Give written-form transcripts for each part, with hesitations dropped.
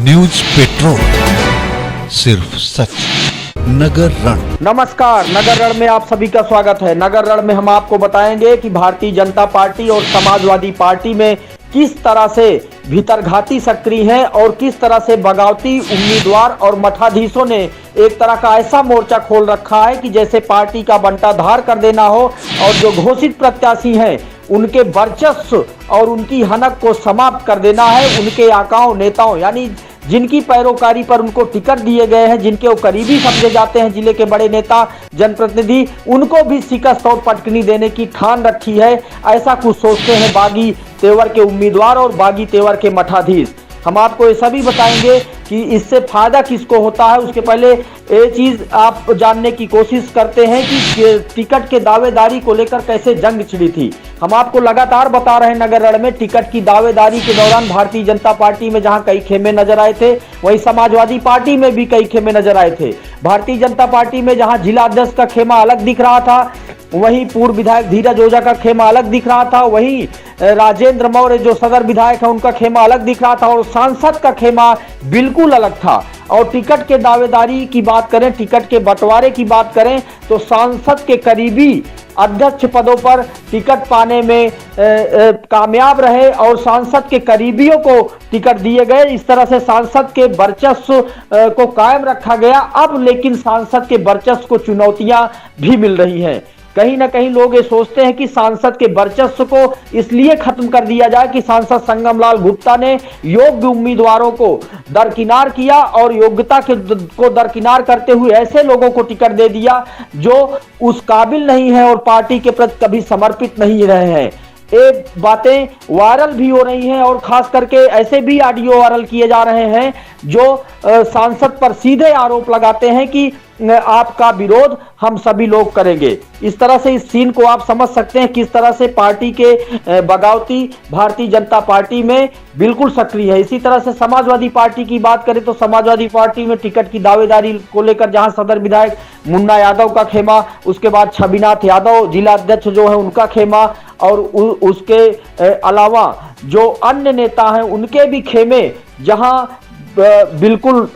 News petrol, सिर्फ सच। नगर रण। नमस्कार, नगर रण में आप सभी का स्वागत है। नगर रण में हम आपको बताएंगे कि भारतीय जनता पार्टी और समाजवादी पार्टी में किस तरह से भीतरघाती सक्रिय हैं और किस तरह से बगावती उम्मीदवार और मठाधीशों ने एक तरह का ऐसा मोर्चा खोल रखा है कि जैसे पार्टी का बंटाधार कर देना हो और जो घोषित प्रत्याशी हैं उनके वर्चस्व और उनकी हनक को समाप्त कर देना है। उनके आकाओं नेताओं यानी जिनकी पैरोकारी पर उनको टिकट दिए गए हैं, जिनके वो करीबी समझे जाते हैं, जिले के बड़े नेता जनप्रतिनिधि, उनको भी शिकस्त और पटकनी देने की ठान रखी है। ऐसा कुछ सोचते हैं बागी तेवर के उम्मीदवार और बागी तेवर के मठाधीश। हम आपको ये सभी बताएंगे कि इससे फायदा किसको होता है। उसके पहले ये चीज आप जानने की कोशिश करते हैं कि टिकट के दावेदारी को लेकर कैसे जंग छिड़ी थी। हम आपको लगातार बता रहे हैं नगर रण में टिकट की दावेदारी के दौरान भारतीय जनता पार्टी में जहां कई खेमे नजर आए थे, वहीं समाजवादी पार्टी में भी कई खेमे नजर आए थे। भारतीय जनता पार्टी में जहां जिला अध्यक्ष का खेमा अलग दिख रहा था, वहीं पूर्व विधायक धीरज ओझा का खेमा अलग दिख रहा था, वहीं राजेंद्र मौर्य जो सदर विधायक है उनका खेमा अलग दिख रहा था और सांसद का खेमा बिल्कुल अलग था। और टिकट के दावेदारी की बात करें, टिकट के बंटवारे की बात करें तो सांसद के करीबी अध्यक्ष पदों पर टिकट पाने में कामयाब रहे और सांसद के करीबियों को टिकट दिए गए। इस तरह से सांसद के वर्चस्व को कायम रखा गया। अब लेकिन सांसद के वर्चस्व को चुनौतियां भी मिल रही हैं। कहीं ना कहीं लोग ये सोचते हैं कि सांसद के वर्चस्व को इसलिए खत्म कर दिया जाए कि सांसद संगमलाल गुप्ता ने योग्य उम्मीदवारों को दरकिनार किया और योग्यता को दरकिनार करते हुए ऐसे लोगों को टिकट दे दिया जो उस काबिल नहीं है और पार्टी के प्रति कभी समर्पित नहीं रहे हैं। ये बातें वायरल भी हो रही हैं और खास करके ऐसे भी ऑडियो वायरल किए जा रहे हैं जो सांसद पर सीधे आरोप लगाते हैं कि आपका विरोध हम सभी लोग करेंगे। इस तरह से इस सीन को आप समझ सकते हैं किस तरह से पार्टी के बगावती भारतीय जनता पार्टी में बिल्कुल सक्रिय है। इसी तरह से समाजवादी पार्टी की बात करें तो समाजवादी पार्टी में टिकट की दावेदारी को लेकर जहां सदर विधायक मुन्ना यादव का खेमा, उसके बाद छविनाथ यादव जिला अध्यक्ष जो है उनका खेमा और उसके अलावा जो अन्य नेता हैं उनके भी खेमे जहां बिल्कुल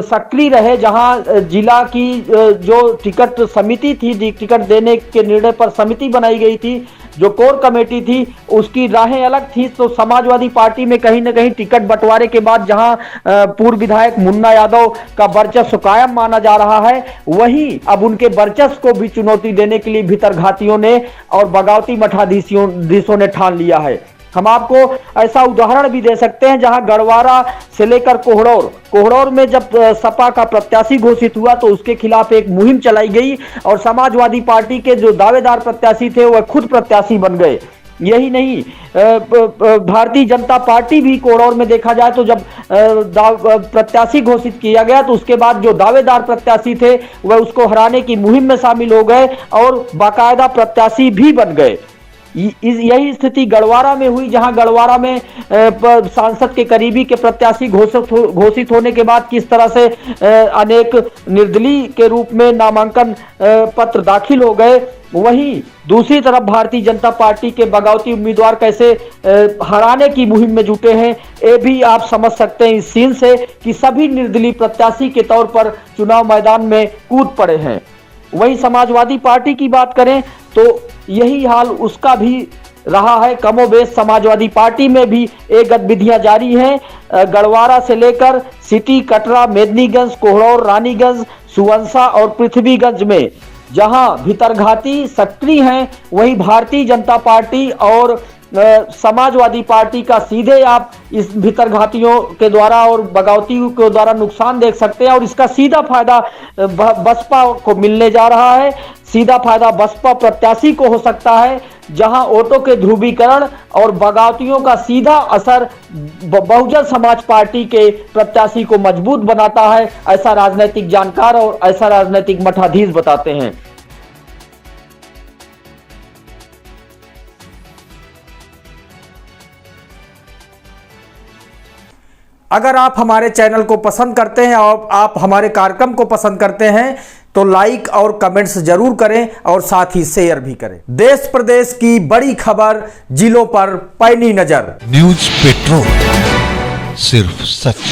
सक्रिय रहे, जहां जिला की जो टिकट समिति थी, टिकट देने के निर्णय पर समिति बनाई गई थी, जो कोर कमेटी थी, उसकी राहें अलग थी। तो समाजवादी पार्टी में कहीं ना कहीं टिकट बंटवारे के बाद जहां पूर्व विधायक मुन्ना यादव का वर्चस्व कायम माना जा रहा है, वहीं अब उनके वर्चस्व को भी चुनौती देने के लिए भीतरघातियों ने और बगावती मठाधीशों ने ठान लिया है। हम आपको ऐसा उदाहरण भी दे सकते हैं जहां गढ़वारा से लेकर कोहड़ौर में जब सपा का प्रत्याशी घोषित हुआ तो उसके खिलाफ एक मुहिम चलाई गई और समाजवादी पार्टी के जो दावेदार प्रत्याशी थे वह खुद प्रत्याशी बन गए। यही नहीं, भारतीय जनता पार्टी भी कोहड़ौर में देखा जाए तो जब प्रत्याशी घोषित किया गया तो उसके बाद जो दावेदार प्रत्याशी थे वह उसको हराने की मुहिम में शामिल हो गए और बाकायदा प्रत्याशी भी बन गए। यही स्थिति गढ़वारा में हुई जहां गढ़वारा में सांसद के करीबी के प्रत्याशी घोषित होने के बाद किस तरह से अनेक निर्दलीय के रूप में नामांकन पत्र दाखिल हो गए, वहीं दूसरी तरफ भारतीय जनता पार्टी के बगावती उम्मीदवार कैसे हराने की मुहिम में जुटे हैं। ये भी आप समझ सकते हैं इस सीन से कि सभी निर्दलीय प्रत्याशी के तौर पर चुनाव मैदान में कूद पड़े हैं। वहीं समाजवादी पार्टी की बात करें तो यही हाल उसका भी रहा है। कमोबेश समाजवादी पार्टी में भी एक गतिविधियां जारी हैं। गढ़वारा से लेकर सिटी, कटरा, मेदिनीगंज, कोहड़ौर, रानीगंज, सुवंसा और पृथ्वीगंज में जहां भीतरघाती सक्रिय हैं, वहीं भारतीय जनता पार्टी और समाजवादी पार्टी का सीधे आप इस भीतरघातियों के द्वारा और बगावतियों के द्वारा नुकसान देख सकते हैं और इसका सीधा फायदा बसपा को मिलने जा रहा है। सीधा फायदा बसपा प्रत्याशी को हो सकता है, जहां वोटों के ध्रुवीकरण और बगावतियों का सीधा असर बहुजन समाज पार्टी के प्रत्याशी को मजबूत बनाता है। ऐसा राजनीतिक जानकार और ऐसा राजनीतिक मठाधीश बताते हैं। अगर आप हमारे चैनल को पसंद करते हैं और आप हमारे कार्यक्रम को पसंद करते हैं तो लाइक और कमेंट्स जरूर करें और साथ ही शेयर भी करें। देश प्रदेश की बड़ी खबर जिलों पर पैनी नजर। न्यूज पेट्रोल, सिर्फ सच।